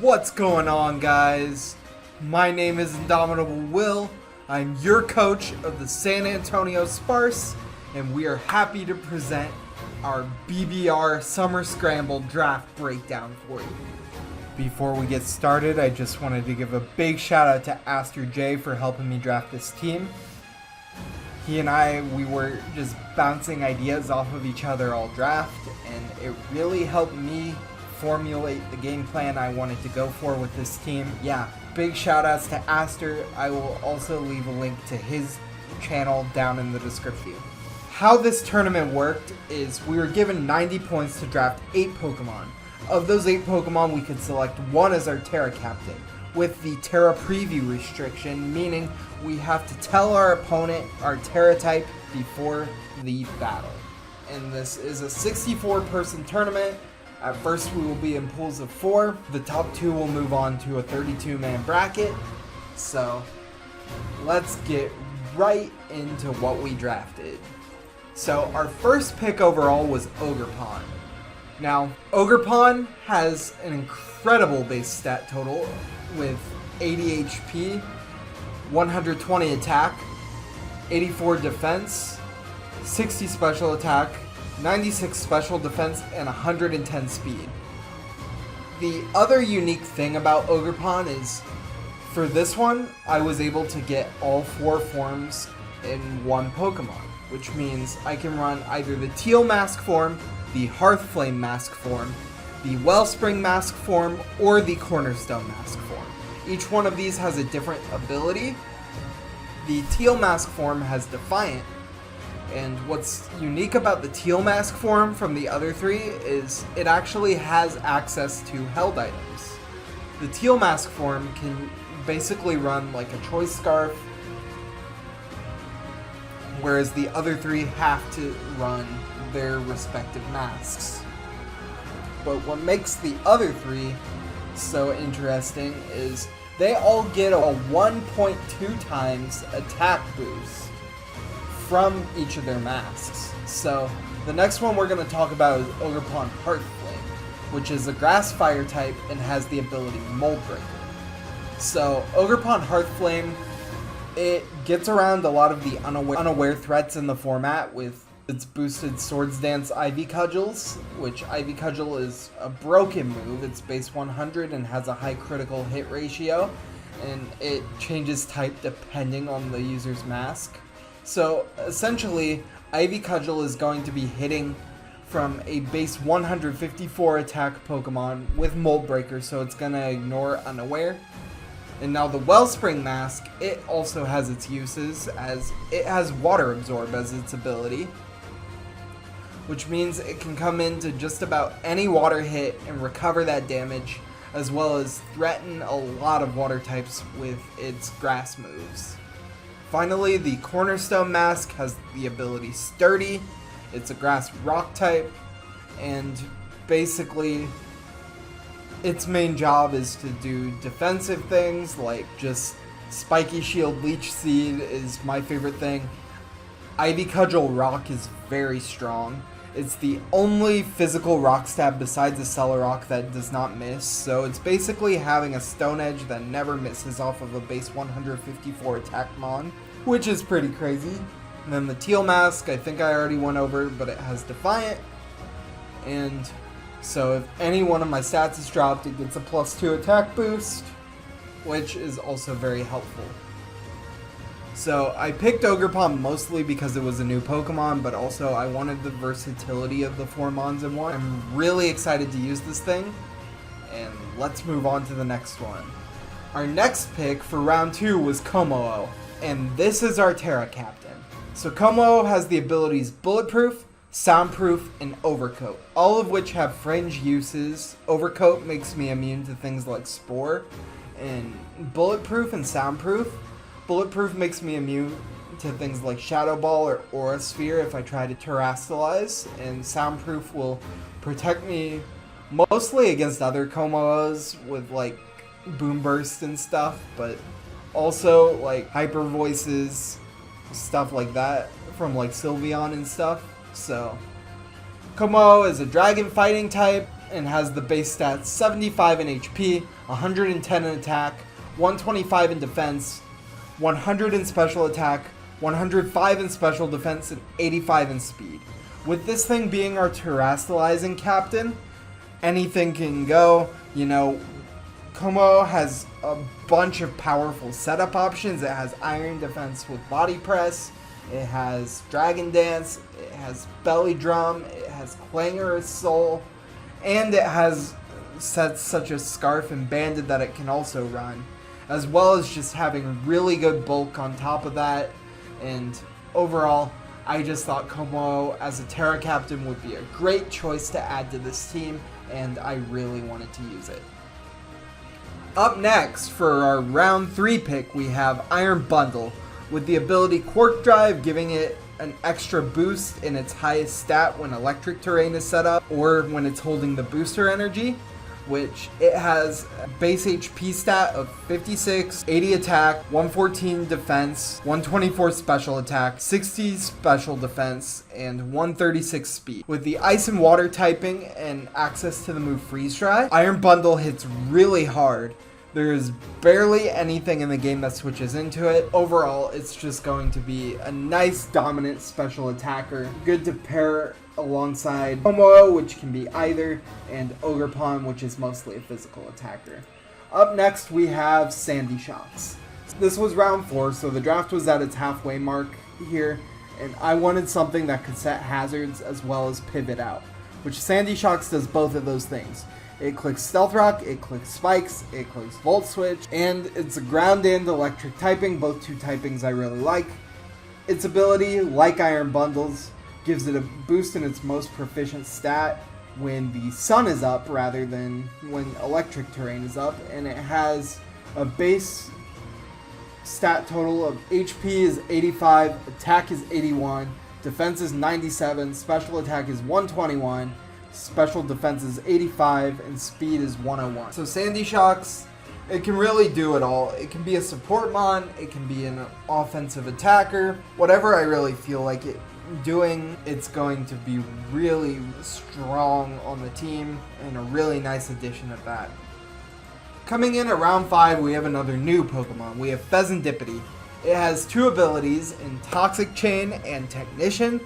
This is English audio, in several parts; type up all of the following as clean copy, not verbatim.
What's going on, guys? My name is Indomitable Will. I'm your coach of the San Antonio Sparce, and we are happy to present our BBR Summer Scramble Draft Breakdown for you. Before we get started, I just wanted to give a big shout out to Aster J for helping me draft this team. He and we were just bouncing ideas off of each other all draft, and it really helped me formulate the game plan I wanted to go for with this team. Yeah, big shout outs to Aster. I will also leave a link to his channel down in the description. How this tournament worked is we were given 90 points to draft 8 Pokemon. Of those 8 Pokemon, we could select one as our Terra Captain, with the Terra Preview restriction, meaning we have to tell our opponent our Terra type before the battle. And this is a 64-person tournament. At first we will be in pools of 4. The top 2 will move on to a 32-man bracket. So let's get right into what we drafted. So our first pick overall was Ogerpon. Now, Ogerpon has an incredible base stat total with 80 HP, 120 attack, 84 defense, 60 special attack, 96 special defense, and 110 speed. The other unique thing about Ogerpon is, for this one, I was able to get all 4 forms in one Pokemon, which means I can run either the Teal Mask form, the Hearthflame Mask form, the Wellspring Mask form, or the Cornerstone Mask form. Each one of these has a different ability. The Teal Mask form has Defiant, and what's unique about the Teal Mask form from the other 3 is it actually has access to held items. The Teal Mask form can basically run like a Choice Scarf, whereas the other 3 have to run their respective masks. But what makes the other 3 so interesting is they all get a 1.2 times attack boost from each of their masks. So the next one we're going to talk about is Ogerpon Hearthflame, which is a grass fire type and has the ability Mold Breaker. So Ogerpon Hearthflame, it gets around a lot of the unaware threats in the format with its boosted Swords Dance Ivy Cudgels, which Ivy Cudgel is a broken move. It's base 100 and has a high critical hit ratio, and it changes type depending on the user's mask. So essentially, Ivy Cudgel is going to be hitting from a base 154 attack Pokemon with Mold Breaker, so it's going to ignore Unaware. And now the Wellspring Mask, it also has its uses, as it has Water Absorb as its ability, which means it can come into just about any water hit and recover that damage, as well as threaten a lot of water types with its grass moves. Finally, the Cornerstone Mask has the ability Sturdy. It's a grass rock type, and basically its main job is to do defensive things like just Spiky Shield. Leech Seed is my favorite thing. Ivy Cudgel Rock is very strong. It's the only physical rock stab besides a Cellar that does not miss, so it's basically having a Stone Edge that never misses off of a base 154 attack Mon, which is pretty crazy. And then the Teal Mask, I think I already went over, but it has Defiant, and so if any one of my stats is dropped, it gets a +2 attack boost, which is also very helpful. So I picked Ogerpon mostly because it was a new Pokemon, but also I wanted the versatility of the 4 Mons in one. I'm really excited to use this thing, and let's move on to the next one. Our next pick for round 2 was Kommo-o, and this is our Terra Captain. So Kommo-o has the abilities Bulletproof, Soundproof, and Overcoat, all of which have fringe uses. Overcoat makes me immune to things like Spore, and Bulletproof and Soundproof. Bulletproof makes me immune to things like Shadow Ball or Aura Sphere if I try to Terrastallize, and Soundproof will protect me mostly against other Kommo-os with like Boom Burst and stuff, but also like Hyper Voices, stuff like that from like Sylveon and stuff. So Kommo-o is a dragon fighting type, and has the base stats 75 in HP, 110 in attack, 125 in defense, 100 in special attack, 105 in special defense, and 85 in speed. With this thing being our terrestrializing captain, anything can go. You know, Como has a bunch of powerful setup options. It has Iron Defense with Body Press, it has Dragon Dance, it has Belly Drum, it has Clangorous Soul, and it has sets such as Scarf and Banded that it can also run, as well as just having really good bulk on top of that. And overall, I just thought Como as a Terra Captain would be a great choice to add to this team, and I really wanted to use it. Up next, for our round 3 pick, we have Iron Bundle, with the ability Quark Drive, giving it an extra boost in its highest stat when electric terrain is set up, or when it's holding the booster energy, which it has a base HP stat of 56, 80 attack, 114 defense, 124 special attack, 60 special defense, and 136 speed. With the ice and water typing and access to the move Freeze Dry, Iron Bundle hits really hard. There is barely anything in the game that switches into it. Overall, it's just going to be a nice dominant special attacker, good to pair alongside Como, which can be either, and Ogerpon, which is mostly a physical attacker. Up next, we have Sandy Shocks. This was round 4, so the draft was at its halfway mark here, and I wanted something that could set hazards as well as pivot out, which Sandy Shocks does both of those things. It clicks Stealth Rock, it clicks Spikes, it clicks Volt Switch, and it's a ground and electric typing, both 2 typings I really like. Its ability, like Iron Bundles, gives it a boost in its most proficient stat when the sun is up rather than when electric terrain is up, and it has a base stat total of HP is 85, attack is 81, defense is 97, special attack is 121, special defense is 85, and speed is 101. So Sandy Shocks, it can really do it all. It can be a support mon, it can be an offensive attacker, whatever I really feel like it doing, it's going to be really strong on the team, and a really nice addition at that. Coming in at round 5, we have another new Pokemon. We have Pheasantipity. It has 2 abilities in Toxic Chain and Technician.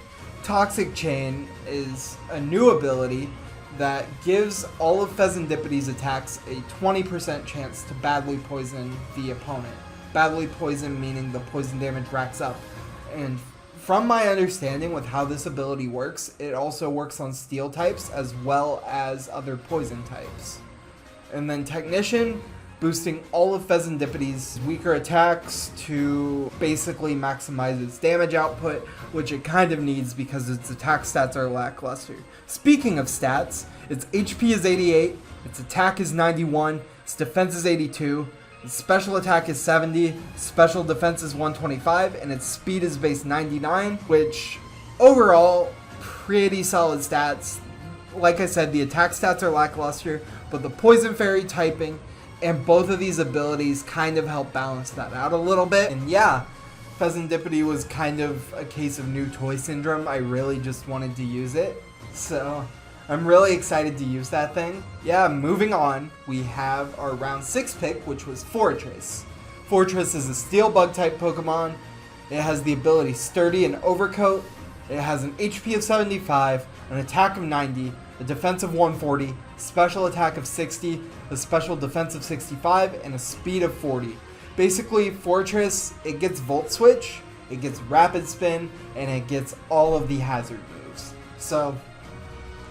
Toxic Chain is a new ability that gives all of Pheasantipity's attacks a 20% chance to badly poison the opponent. Badly poison meaning the poison damage racks up. And from my understanding with how this ability works, it also works on steel types as well as other poison types. And then Technician, boosting all of Pheasantipity's weaker attacks to basically maximize its damage output, which it kind of needs because its attack stats are lackluster. Speaking of stats, its HP is 88, its attack is 91, its defense is 82, its special attack is 70, special defense is 125, and its speed is base 99, which overall, pretty solid stats. Like I said, the attack stats are lackluster, but the Poison Fairy typing and both of these abilities kind of help balance that out a little bit. And yeah, Pheasantipity was kind of a case of new toy syndrome. I really just wanted to use it. So I'm really excited to use that thing. Yeah, moving on, we have our round 6 pick, which was Fortress. Fortress is a Steel Bug type Pokemon. It has the ability Sturdy and Overcoat. It has an HP of 75, an attack of 90, a defense of 140, special attack of 60, a special defense of 65, and a speed of 40. Basically, Fortress, it gets Volt Switch, it gets Rapid Spin, and it gets all of the hazard moves. So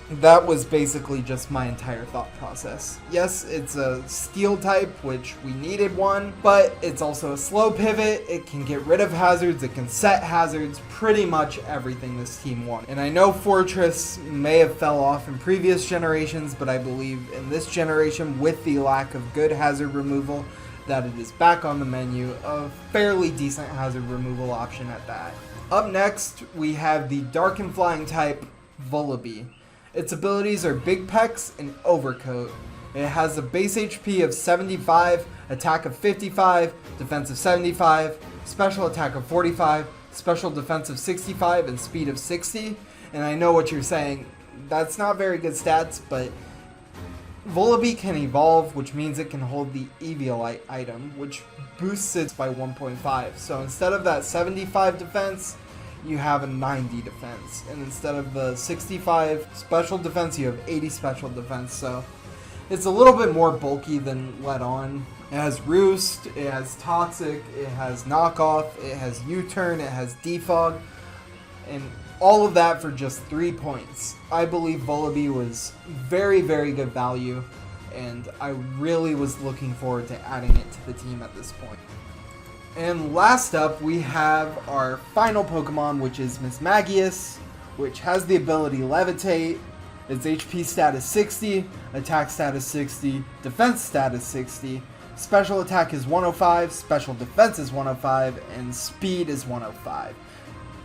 that was basically just my entire thought process. Yes, it's a steel type, which we needed one, but it's also a slow pivot, it can get rid of hazards, it can set hazards, pretty much everything this team wanted. And I know Fortress may have fell off in previous generations, but I believe in this generation, with the lack of good hazard removal, that it is back on the menu, a fairly decent hazard removal option at that. Up next, we have the Dark and Flying type, Vullaby. Its abilities are Big Pecs and Overcoat. It has a base HP of 75, attack of 55, defense of 75, special attack of 45, special defense of 65, and speed of 60. And I know what you're saying, that's not very good stats, but Volibee can evolve, which means it can hold the Eviolite item, which boosts it by 1.5. So instead of that 75 defense, you have a 90 defense. And instead of the 65 special defense, you have 80 special defense. So it's a little bit more bulky than Let On. It has Roost, it has Toxic, it has Knockoff, it has U-Turn, it has Defog, and all of that for just 3 points. I believe Volibee was very, very good value, and I really was looking forward to adding it to the team at this point. And last up, we have our final Pokemon, which is Mismagius, which has the ability Levitate. Its HP stat is 60, attack stat is 60, defense stat is 60, special attack is 105, special defense is 105, and speed is 105.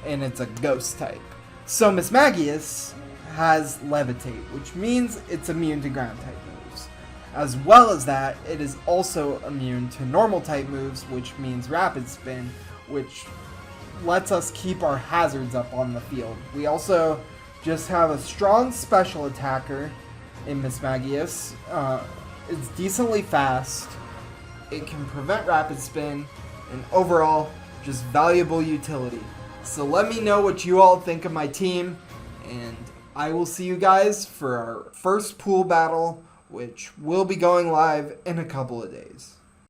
And it's a ghost type. So Mismagius has Levitate, which means it's immune to ground type moves. As well as that, it is also immune to normal type moves, which means Rapid Spin, which lets us keep our hazards up on the field. We also just have a strong special attacker in Mismagius. It's decently fast. It can prevent Rapid Spin, and overall, just valuable utility. So let me know what you all think of my team, and I will see you guys for our first pool battle, which will be going live in a couple of days.